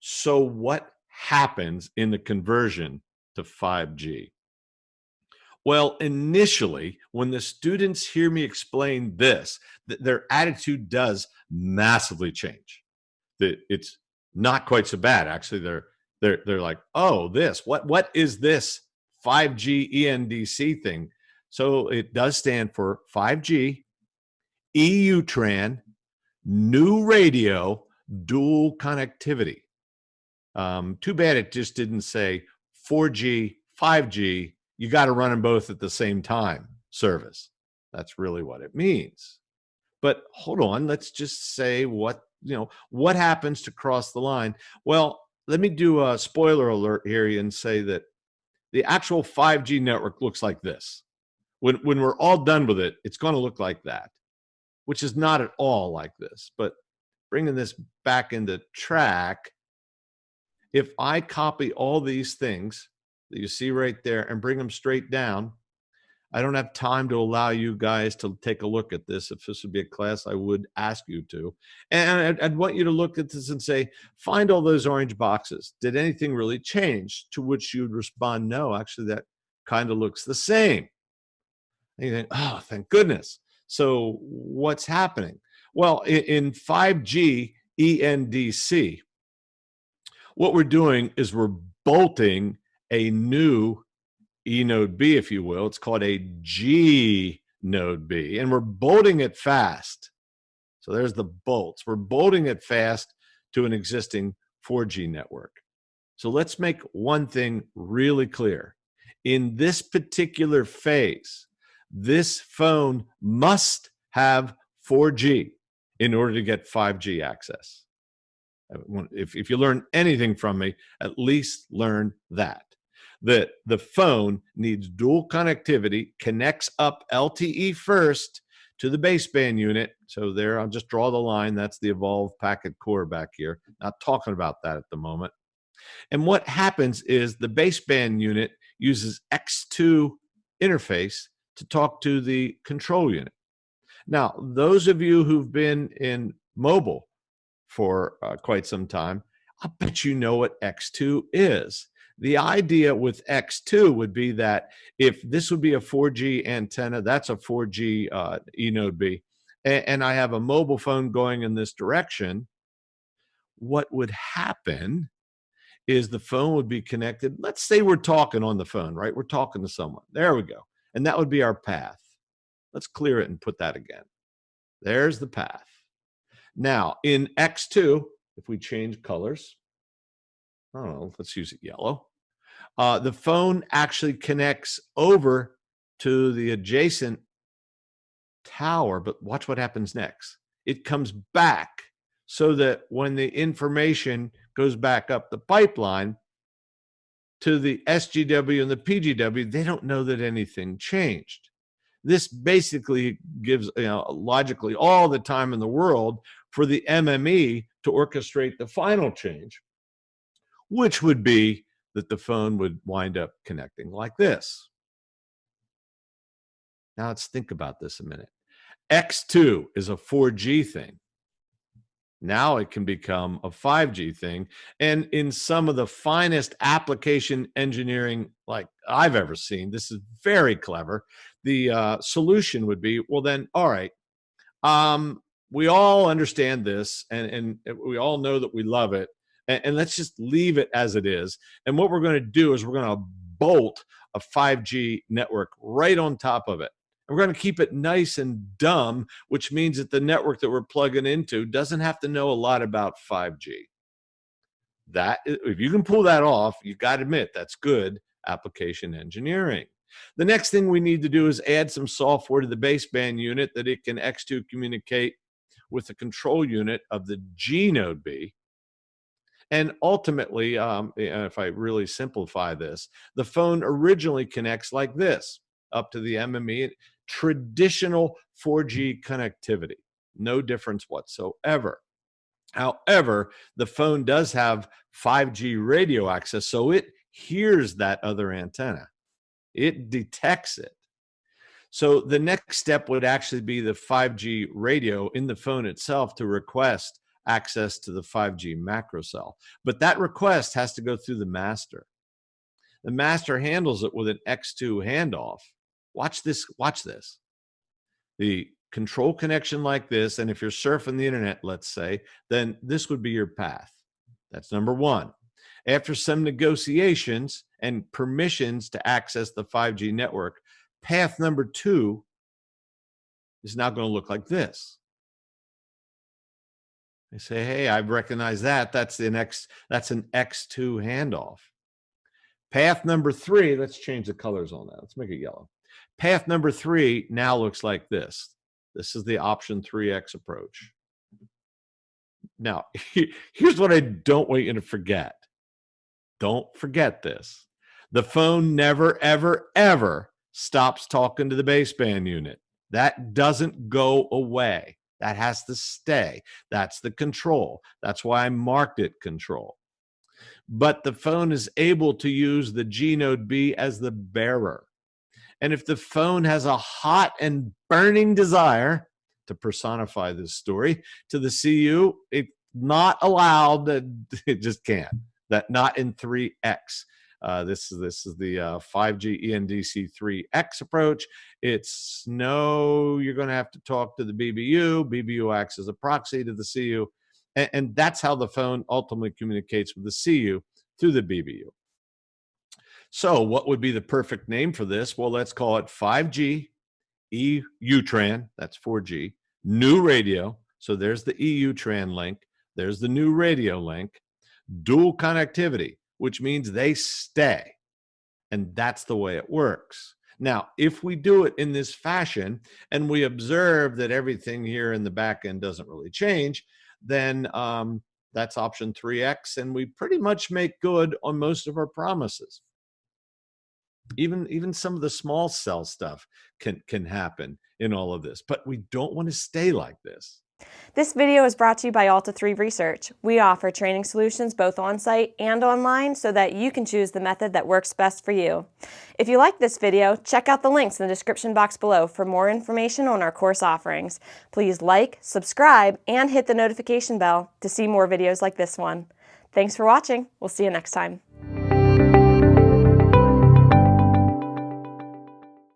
So what happens in the conversion to 5G? Well, initially, when the students hear me explain this, their attitude does massively change. That it's not quite so bad. Actually, they're like, oh, this, what is this 5G ENDC thing? So it does stand for 5G, E-UTRAN, new radio, dual connectivity. Too bad it just didn't say 4G, 5G, you got to run them both at the same time service. That's really what it means. But hold on, let's just say what happens to cross the line? Well, let me do a spoiler alert here and say that the actual 5G network looks like this. When we're all done with it, it's going to look like that, which is not at all like this. But bringing this back into track, if I copy all these things that you see right there and bring them straight down, I don't have time to allow you guys to take a look at this. If this would be a class, I would ask you to. And I'd want you to look at this and say, find all those orange boxes. Did anything really change? To which you'd respond, no, actually, that kind of looks the same. And you think, oh, thank goodness. So what's happening? Well, in 5G ENDC, what we're doing is we're bolting a new eNodeB, if you will. It's called a gNodeB, and we're bolting it fast. So there's the bolts. We're bolting it fast to an existing 4G network. So let's make one thing really clear. In this particular phase, this phone must have 4G in order to get 5G access. If you learn anything from me, at least learn that the phone needs dual connectivity, connects up LTE first to the baseband unit. So there, I'll just draw the line. That's the evolved packet core back here. Not talking about that at the moment. And what happens is the baseband unit uses X2 interface to talk to the control unit. Now, those of you who've been in mobile for quite some time, I bet you know what X2 is. The idea with X2 would be that if this would be a 4G antenna, that's a 4G eNodeB, and I have a mobile phone going in this direction, what would happen is the phone would be connected. Let's say we're talking on the phone, right? We're talking to someone. There we go. And that would be our path. Let's clear it and put that again. There's the path. Now, in X2, if we change colors, I don't know, let's use it yellow. The phone actually connects over to the adjacent tower, but watch what happens next. It comes back so that when the information goes back up the pipeline to the SGW and the PGW, they don't know that anything changed. This basically gives, logically all the time in the world for the MME to orchestrate the final change, which would be that the phone would wind up connecting like this. Now let's think about this a minute. X2 is a 4G thing. Now it can become a 5G thing. And in some of the finest application engineering like I've ever seen, this is very clever. The solution would be, well then, all right, we all understand this and we all know that we love it. And let's just leave it as it is. And what we're going to do is we're going to bolt a 5G network right on top of it. And we're going to keep it nice and dumb, which means that the network that we're plugging into doesn't have to know a lot about 5G. That, if you can pull that off, you got to admit that's good application engineering. The next thing we need to do is add some software to the baseband unit that it can X2 communicate with the control unit of the gNodeB. And ultimately, if I really simplify this, the phone originally connects like this up to the MME, traditional 4G connectivity, no difference whatsoever. However, the phone does have 5G radio access, so it hears that other antenna. It detects it. So the next step would actually be the 5G radio in the phone itself to request access to the 5G macro cell. But that request has to go through the master. The master handles it with an X2 handoff. Watch this. Watch this. The control connection like this, and if you're surfing the internet, let's say, then this would be your path. That's number one. After some negotiations and permissions to access the 5G network, path number two is now going to look like this. I say, hey, I recognize that. That's an X2 handoff. Path number three, let's change the colors on that. Let's make it yellow. Path number three now looks like this. This is the option 3X approach. Now, here's what I don't want you to forget. Don't forget this. The phone never, ever, ever stops talking to the baseband unit. That doesn't go away. That has to stay. That's the control. That's why I marked it control. But the phone is able to use the gNodeB as the bearer. And if the phone has a hot and burning desire to personify this story to the CU, it's not allowed. It just can't. That not in 3X. This is the 5G ENDC3X approach. It's no, you're going to have to talk to the BBU. BBU acts as a proxy to the CU. And that's how the phone ultimately communicates with the CU through the BBU. So what would be the perfect name for this? Well, let's call it 5G E-UTRAN. That's 4G. New radio. So there's the E-UTRAN link. There's the new radio link. Dual connectivity, which means they stay. And that's the way it works. Now, if we do it in this fashion and we observe that everything here in the back end doesn't really change, then that's option 3X, and we pretty much make good on most of our promises. Even some of the small cell stuff can happen in all of this, but we don't want to stay like this. This video is brought to you by Alta3 Research. We offer training solutions both on-site and online so that you can choose the method that works best for you. If you like this video, check out the links in the description box below for more information on our course offerings. Please like, subscribe, and hit the notification bell to see more videos like this one. Thanks for watching. We'll see you next time.